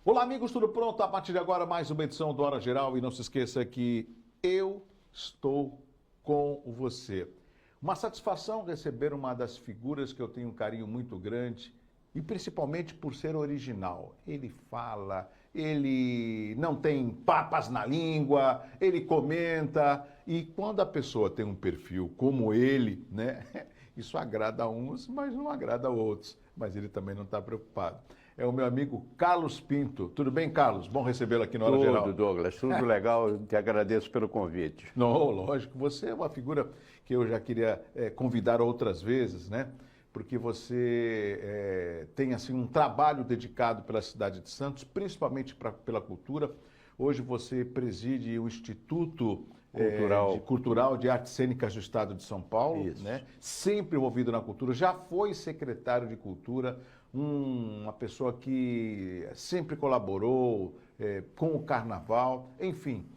Olá, amigos, tudo pronto? A partir de agora, mais uma edição do Hora Geral. E não se esqueça que eu estou com você. Uma satisfação receber uma das figuras que eu tenho um carinho muito grande e principalmente por ser original. Ele fala, ele não tem papas na língua, ele comenta. E quando a pessoa tem um perfil como ele, né? Isso agrada a uns, mas não agrada a outros. Mas ele também não está preocupado. É o meu amigo Carlos Pinto. Tudo bem, Carlos? Bom recebê-lo aqui na Hora Geral. Tudo, Douglas. Tudo legal. Te agradeço pelo convite. Não, lógico. Você é uma figura que eu já queria convidar outras vezes, né? Porque você tem assim um trabalho dedicado pela cidade de Santos, principalmente pela cultura. Hoje você preside o Instituto Cultural de Artes Cênicas do Estado de São Paulo, Isso. né? Sempre envolvido na cultura. Já foi secretário de Cultura, uma pessoa que sempre colaborou com o Carnaval. Enfim,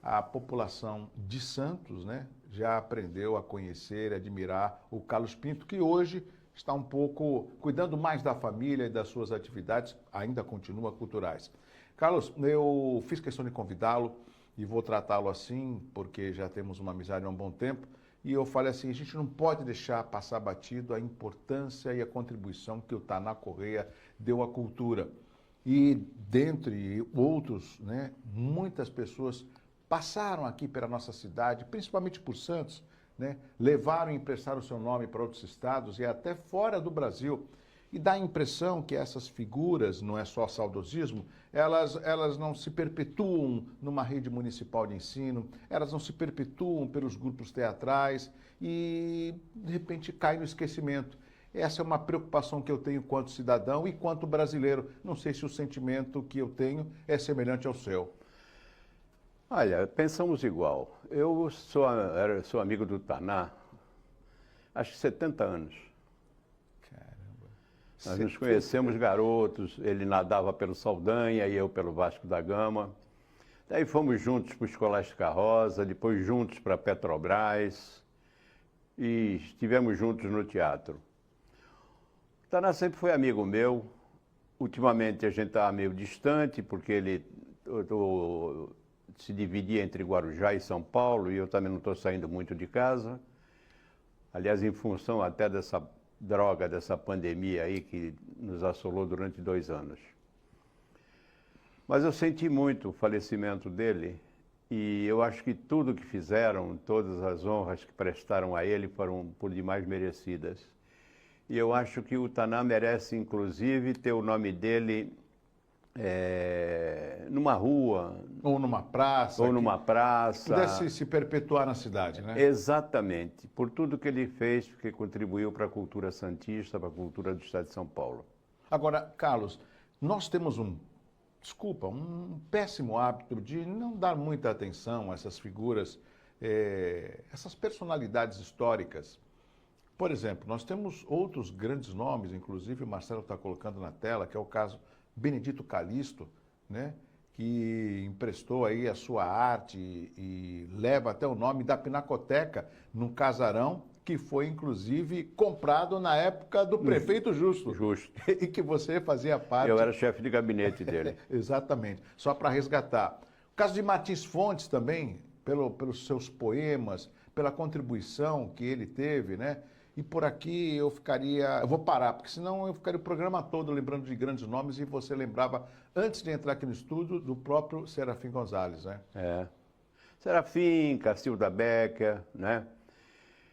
a população de Santos, né, já aprendeu a conhecer, admirar o Carlos Pinto, que hoje está um pouco cuidando mais da família e das suas atividades, ainda continua culturais. Carlos, eu fiz questão de convidá-lo e vou tratá-lo assim, porque já temos uma amizade há um bom tempo, e eu falei assim, a gente não pode deixar passar batido a importância e a contribuição que o Taná Correia deu à cultura. E, dentre outros, né, muitas pessoas passaram aqui pela nossa cidade, principalmente por Santos, né, levaram e emprestaram o seu nome para outros estados e até fora do Brasil. E dá a impressão que essas figuras, não é só saudosismo, elas não se perpetuam numa rede municipal de ensino, elas não se perpetuam pelos grupos teatrais e, de repente, cai no esquecimento. Essa é uma preocupação que eu tenho quanto cidadão e quanto brasileiro. Não sei se o sentimento que eu tenho é semelhante ao seu. Olha, pensamos igual. Eu sou amigo do Taná, acho que 70 anos. Nós nos conhecemos garotos, ele nadava pelo Saldanha e eu pelo Vasco da Gama. Daí fomos juntos para o Escolástica Rosa, depois juntos para a Petrobras e estivemos juntos no teatro. O Taná sempre foi amigo meu. Ultimamente a gente estava meio distante porque ele se dividia entre Guarujá e São Paulo e eu também não estou saindo muito de casa. Aliás, em função até dessa droga, dessa pandemia aí que nos assolou durante 2 anos. Mas eu senti muito o falecimento dele e eu acho que tudo que fizeram, todas as honras que prestaram a ele foram por demais merecidas. E eu acho que o Taná merece, inclusive, ter o nome dele numa rua. Ou numa praça. Ou numa praça. Pudesse se perpetuar na cidade, né? Exatamente. Por tudo que ele fez, que contribuiu para a cultura santista, para a cultura do Estado de São Paulo. Agora, Carlos, nós temos um péssimo hábito de não dar muita atenção a essas figuras, essas personalidades históricas. Por exemplo, nós temos outros grandes nomes, inclusive o Marcelo está colocando na tela, que é o caso Benedito Calixto, né, que emprestou aí a sua arte e leva até o nome da Pinacoteca, num casarão que foi, inclusive, comprado na época do prefeito Justo. Justo. E que você fazia parte. Eu era chefe de gabinete dele. Exatamente, só para resgatar. O caso de Martins Fontes também, pelos seus poemas, pela contribuição que ele teve, né? E por aqui eu vou parar, porque senão eu ficaria o programa todo lembrando de grandes nomes e você lembrava, antes de entrar aqui no estúdio, do próprio Serafim Gonzalez, né? Serafim, Cacilda Becker, né?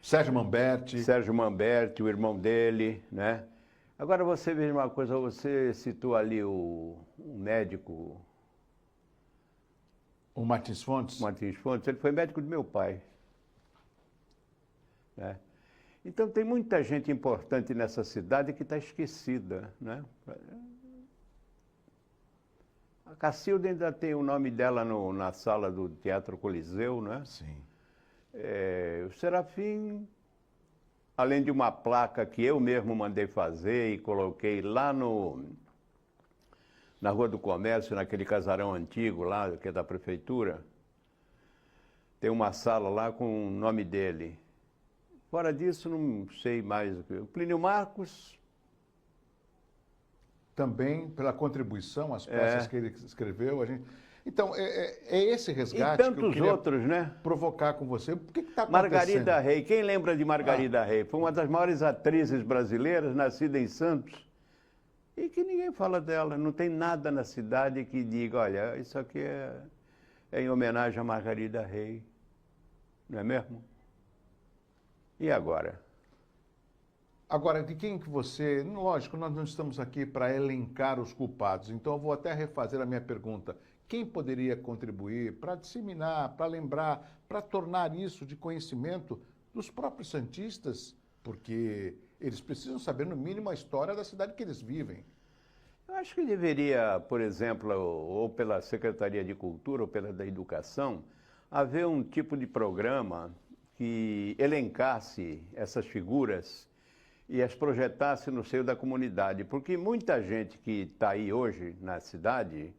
Sérgio Mamberti, o irmão dele, né? Agora você veja uma coisa, você citou ali o médico... O Martins Fontes? Martins Fontes, ele foi médico do meu pai, né? Então, tem muita gente importante nessa cidade que está esquecida, né? A Cacilda ainda tem o nome dela na sala do Teatro Coliseu, né? Sim. O Serafim, além de uma placa que eu mesmo mandei fazer e coloquei lá na Rua do Comércio, naquele casarão antigo lá, que é da prefeitura, tem uma sala lá com o nome dele. Fora disso, não sei mais o que. O Plínio Marcos, também pela contribuição, as peças que ele escreveu. Então, é esse E resgate que eu tantos queria outros, né? provocar com você. O que está acontecendo? Margarida Rey, quem lembra de Margarida Rey? Foi uma das maiores atrizes brasileiras, nascida em Santos, e que ninguém fala dela. Não tem nada na cidade que diga, olha, isso aqui é em homenagem a Margarida Rey. Não é mesmo? E agora? Agora, de quem que você... Lógico, nós não estamos aqui para elencar os culpados, então eu vou até refazer a minha pergunta. Quem poderia contribuir para disseminar, para lembrar, para tornar isso de conhecimento dos próprios santistas? Porque eles precisam saber, no mínimo, a história da cidade que eles vivem. Eu acho que deveria, por exemplo, ou pela Secretaria de Cultura ou pela da Educação, haver um tipo de programa que elencasse essas figuras e as projetasse no seio da comunidade. Porque muita gente que está aí hoje na cidade,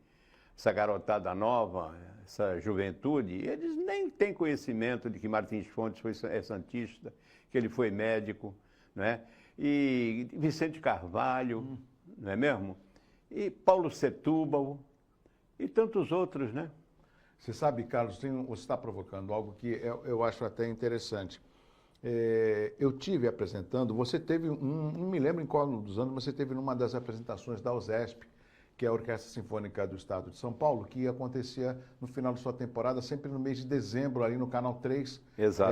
essa garotada nova, essa juventude, eles nem têm conhecimento de que Martins Fontes é santista, que ele foi médico, né? E Vicente Carvalho, não é mesmo? E Paulo Setúbal e tantos outros, né? Você sabe, Carlos, você está provocando algo que eu acho até interessante. Eu tive apresentando, você teve, não me lembro em qual dos anos, mas você teve numa das apresentações da USESP, que é a Orquestra Sinfônica do Estado de São Paulo, que acontecia no final de sua temporada, sempre no mês de dezembro, ali no Canal 3,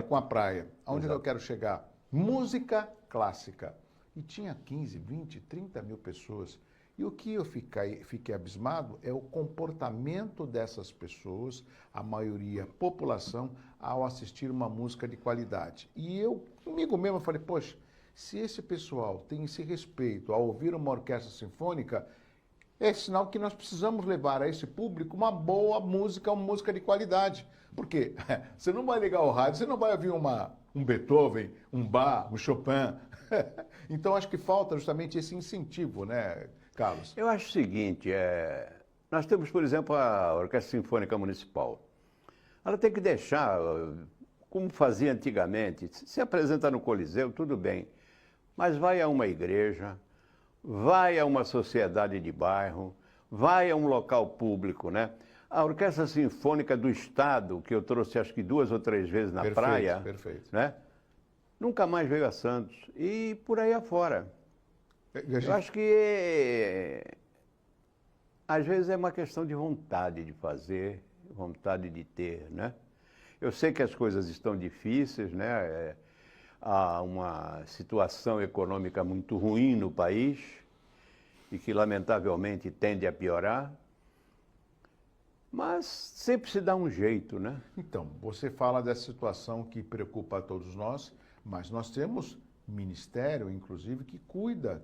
com a praia. Onde eu quero chegar? Música clássica. E tinha 15, 20, 30 mil pessoas. E o que eu fiquei abismado é o comportamento dessas pessoas, a maioria população, ao assistir uma música de qualidade. E eu, comigo mesmo, falei, poxa, se esse pessoal tem esse respeito ao ouvir uma orquestra sinfônica, é sinal que nós precisamos levar a esse público uma boa música, uma música de qualidade. Por quê? Você não vai ligar o rádio, você não vai ouvir um Beethoven, um Bach, um Chopin. Então, acho que falta justamente esse incentivo, né, Carlos? Eu acho o seguinte, nós temos, por exemplo, a Orquestra Sinfônica Municipal. Ela tem que deixar, como fazia antigamente, se apresenta no Coliseu, tudo bem, mas vai a uma igreja, vai a uma sociedade de bairro, vai a um local público, né? A Orquestra Sinfônica do Estado, que eu trouxe acho que 2 ou 3 vezes na praia, né? Nunca mais veio a Santos e por aí afora. Eu acho que às vezes é uma questão de vontade de fazer, vontade de ter, né? Eu sei que as coisas estão difíceis, né? Há uma situação econômica muito ruim no país e que lamentavelmente tende a piorar, mas sempre se dá um jeito, né? Então, você fala dessa situação que preocupa a todos nós, mas nós temos ministério, inclusive, que cuida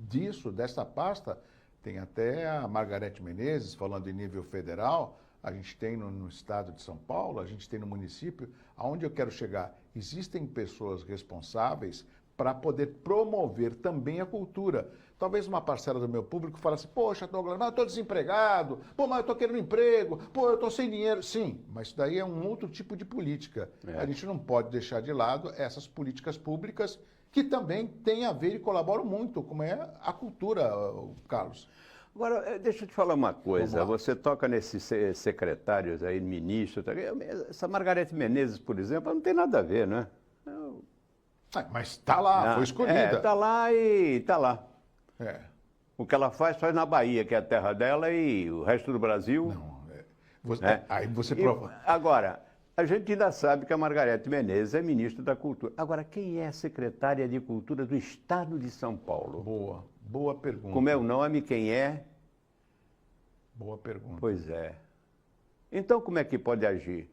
disso, dessa pasta. Tem até a Margarete Menezes, falando em nível federal, a gente tem no estado de São Paulo, a gente tem no município. Aonde eu quero chegar? Existem pessoas responsáveis para poder promover também a cultura. Talvez uma parcela do meu público fale assim, poxa, Douglas, mas eu estou desempregado, pô, mas eu estou querendo emprego, pô, eu estou sem dinheiro. Sim, mas isso daí é um outro tipo de política. A gente não pode deixar de lado essas políticas públicas que também têm a ver e colaboram muito, como é a cultura, Carlos. Agora, deixa eu te falar uma coisa, você toca nesses secretários aí, ministros, essa Margarete Menezes, por exemplo, não tem nada a ver, né? Mas está lá, foi escolhida. Está lá e está lá. É. O que ela faz na Bahia, que é a terra dela, e o resto do Brasil... Não, aí você prova. Agora, a gente ainda sabe que a Margarete Menezes é ministra da Cultura. Agora, quem é a secretária de Cultura do Estado de São Paulo? Boa pergunta. Como é o nome, quem é? Boa pergunta. Pois é. Então, como é que pode agir?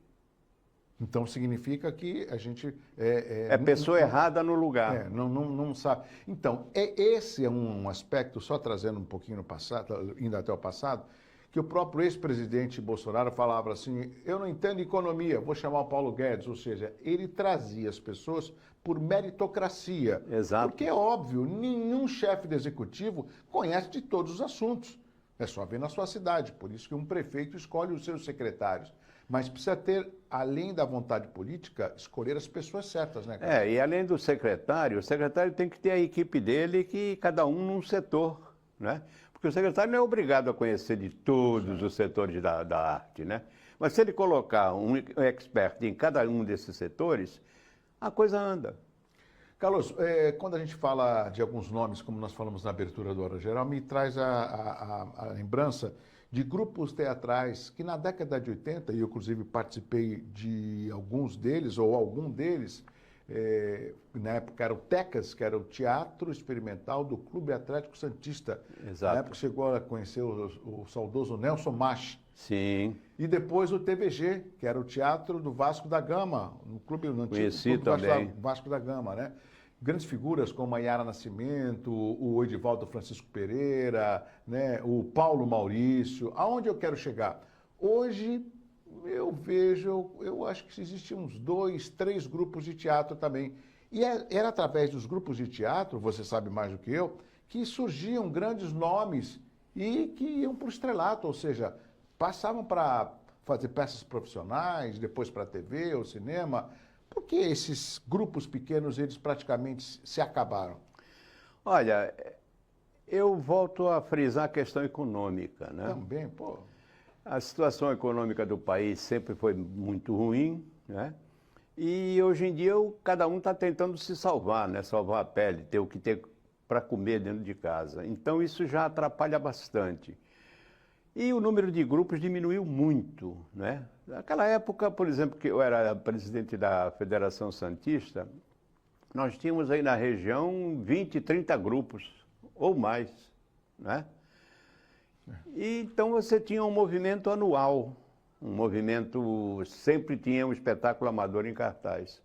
Então, significa que a gente... É pessoa errada no lugar. Não sabe. Então, esse é um aspecto, só trazendo um pouquinho no passado, indo até o passado, que o próprio ex-presidente Bolsonaro falava assim, eu não entendo economia, vou chamar o Paulo Guedes, ou seja, ele trazia as pessoas por meritocracia. Exato. Porque é óbvio, nenhum chefe de executivo conhece de todos os assuntos. É só ver na sua cidade, por isso que um prefeito escolhe os seus secretários. Mas precisa ter, além da vontade política, escolher as pessoas certas, né, cara? E além do secretário, o secretário tem que ter a equipe dele, que cada um num setor, né? Porque Porque o secretário não é obrigado a conhecer de todos os setores da arte, né? Mas se ele colocar um expert em cada um desses setores, a coisa anda. Carlos, quando a gente fala de alguns nomes, como nós falamos na abertura do Hora Geral, me traz a lembrança de grupos teatrais que na década de 80, e eu inclusive participei de alguns deles, ou algum deles, na época era o TECAS, que era o Teatro Experimental do Clube Atlético Santista. Exato. Na época chegou a conhecer o saudoso Nelson Machi. Sim. E depois o TVG, que era o Teatro do Vasco da Gama, no clube no antigo Conheci clube também. Vasco da Gama, né? Grandes figuras como a Yara Nascimento, o Edivaldo Francisco Pereira, né? O Paulo Maurício. Aonde eu quero chegar? Hoje eu vejo, eu acho que existem uns 2, 3 grupos de teatro também. E era através dos grupos de teatro, você sabe mais do que eu, que surgiam grandes nomes e que iam para o estrelato, ou seja, passavam para fazer peças profissionais, depois para a TV ou cinema. Por que esses grupos pequenos, eles praticamente se acabaram? Olha, eu volto a frisar a questão econômica, né? Também, pô. A situação econômica do país sempre foi muito ruim, né? E hoje em dia cada um está tentando se salvar, né? Salvar a pele, ter o que ter para comer dentro de casa. Então isso já atrapalha bastante. E o número de grupos diminuiu muito, né? Naquela época, por exemplo, que eu era presidente da Federação Santista, nós tínhamos aí na região 20, 30 grupos, ou mais, né? E então você tinha um movimento anual, um movimento, sempre tinha um espetáculo amador em cartaz.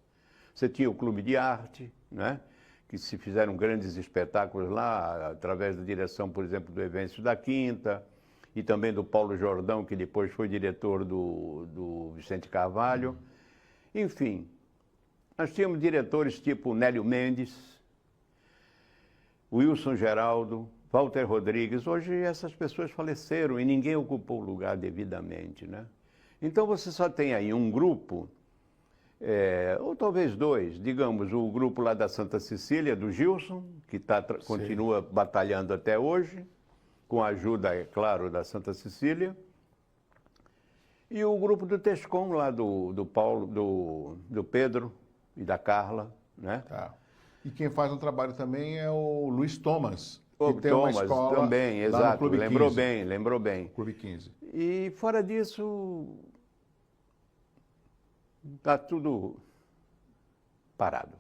Você tinha o Clube de Arte, né? Que se fizeram grandes espetáculos lá, através da direção, por exemplo, do Evêncio da Quinta, e também do Paulo Jordão, que depois foi diretor do Vicente Carvalho. Enfim, nós tínhamos diretores tipo Nélio Mendes, Wilson Geraldo, Walter Rodrigues. Hoje essas pessoas faleceram e ninguém ocupou o lugar devidamente, né? Então você só tem aí um grupo, ou talvez 2, digamos, o grupo lá da Santa Cecília, do Gilson, que continua batalhando até hoje, com a ajuda, é claro, da Santa Cecília, e o grupo do Tescom, lá do Paulo, do Pedro e da Carla, né? Tá. E quem faz um trabalho também é o Luiz Thomas, O que tem uma Thomas escola também, lá no exato, Clube lembrou 15. bem, lembrou bem. Clube 15. E fora disso, está tudo parado.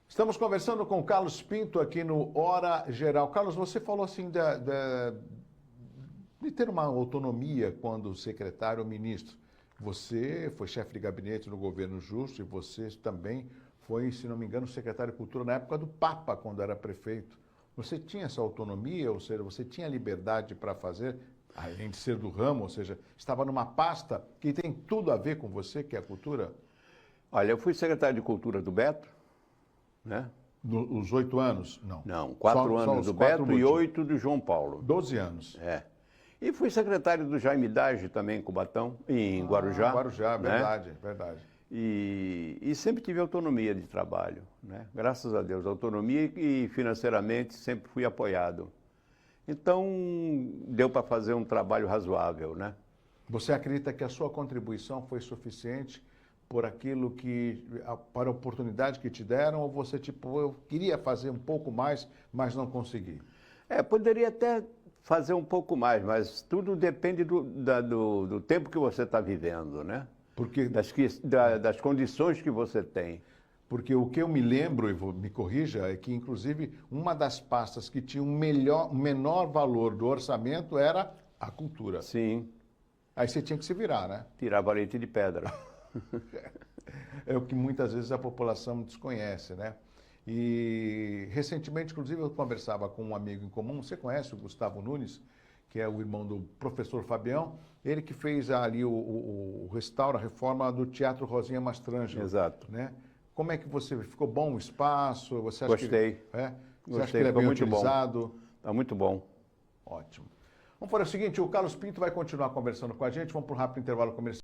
Estamos conversando com o Carlos Pinto aqui no Hora Geral. Carlos, você falou assim de ter uma autonomia quando secretário ou ministro. Você foi chefe de gabinete no governo Justo e você também foi, se não me engano, secretário de Cultura na época do Papa, quando era prefeito. Você tinha essa autonomia, ou seja, você tinha liberdade para fazer, além de ser do ramo, ou seja, estava numa pasta que tem tudo a ver com você, que é a cultura? Olha, eu fui secretário de Cultura do Beto, né? Os 8 anos? Não. Não, 4 anos do Beto e 8 do João Paulo. 12 anos. É. E fui secretário do Jaime Dage também, em Cubatão, em Guarujá. Guarujá, né? verdade, verdade. E sempre tive autonomia de trabalho, né? Graças a Deus, autonomia e financeiramente sempre fui apoiado. Então, deu para fazer um trabalho razoável, né? Você acredita que a sua contribuição foi suficiente por aquilo para a oportunidade que te deram, ou você, tipo, eu queria fazer um pouco mais, mas não consegui? Poderia até fazer um pouco mais, mas tudo depende do tempo que você está vivendo, né? Porque, das condições que você tem. Porque o que eu me lembro, e me corrija, é que, inclusive, uma das pastas que tinha um menor valor do orçamento era a cultura. Sim. Aí você tinha que se virar, né? Tirava leite de pedra. É o que muitas vezes a população desconhece, né? E recentemente, inclusive, eu conversava com um amigo em comum, você conhece o Gustavo Nunes, que é o irmão do professor Fabião, ele que fez ali o restauro, a reforma do Teatro Rosinha Mastrangelo. Exato. Né? Como é que você... Ficou bom o espaço? Você acha Gostei. Que, Você Gostei, acha que ele é ficou bem muito utilizado? Está muito bom. Ótimo. Vamos fazer o seguinte, o Carlos Pinto vai continuar conversando com a gente, vamos para um rápido intervalo comercial.